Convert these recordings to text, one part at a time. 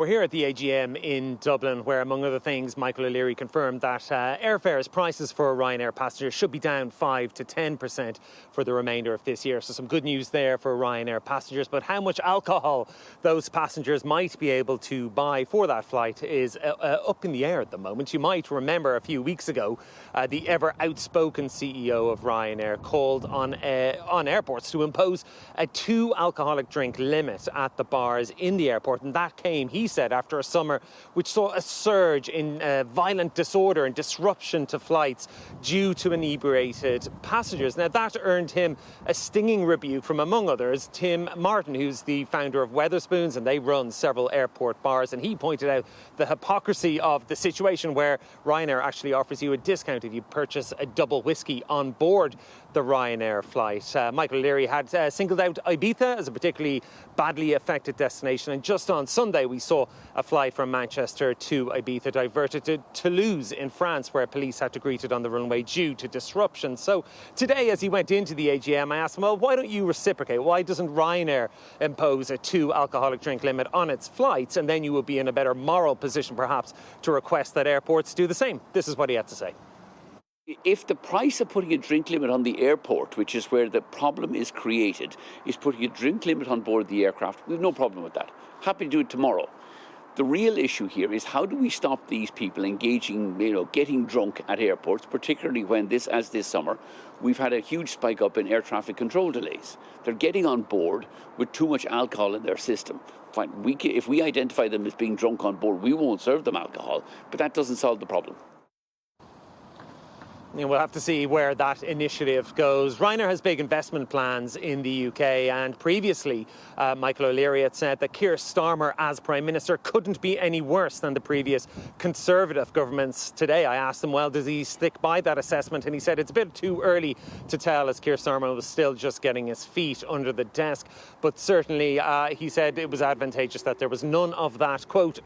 We're here at the AGM in Dublin, where, among other things, Michael O'Leary confirmed that airfares prices for Ryanair passengers should be down 5 to 10% for the remainder of this year. So some good news there for Ryanair passengers. But how much alcohol those passengers might be able to buy for that flight is up in the air at the moment. You might remember a few weeks ago, the ever outspoken CEO of Ryanair called on airports to impose a 2 alcoholic drink limit at the bars in the airport. And that came, he said, after a summer which saw a surge in violent disorder and disruption to flights due to inebriated passengers. Now, that earned him a stinging rebuke from, among others, Tim Martin, who's the founder of Wetherspoons, and they run several airport bars. And he pointed out the hypocrisy of the situation where Ryanair actually offers you a discount if you purchase a double whiskey on board the Ryanair flight. Michael O'Leary had singled out Ibiza as a particularly badly affected destination, and just on Sunday we saw a flight from Manchester to Ibiza diverted to Toulouse in France, where police had to greet it on the runway due to disruption. So today, as he went into the AGM, I asked him, well, why don't you reciprocate? Why doesn't Ryanair impose a 2 alcoholic drink limit on its flights? And then you will be in a better moral position, perhaps, to request that airports do the same. This is what he had to say. If the price of putting a drink limit on the airport, which is where the problem is created, is putting a drink limit on board the aircraft, we have no problem with that. Happy to do it tomorrow. The real issue here is, how do we stop these people engaging, getting drunk at airports, particularly when this summer, we've had a huge spike up in air traffic control delays. They're getting on board with too much alcohol in their system. Fine, if we identify them as being drunk on board, we won't serve them alcohol, but that doesn't solve the problem. We'll have to see where that initiative goes. Ryanair has big investment plans in the UK, and previously Michael O'Leary had said that Keir Starmer as Prime Minister couldn't be any worse than the previous Conservative governments. Today I asked him, well, does he stick by that assessment? And he said it's a bit too early to tell, as Keir Starmer was still just getting his feet under the desk. But certainly he said it was advantageous that there was none of that, quote,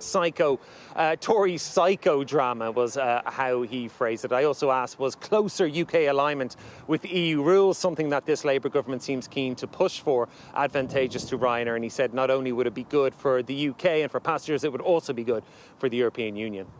Tory psycho drama was how he phrased it. I also asked, was closer UK alignment with EU rules something that this Labour government seems keen to push for, advantageous to Ryanair? And he said not only would it be good for the UK and for passengers, it would also be good for the European Union.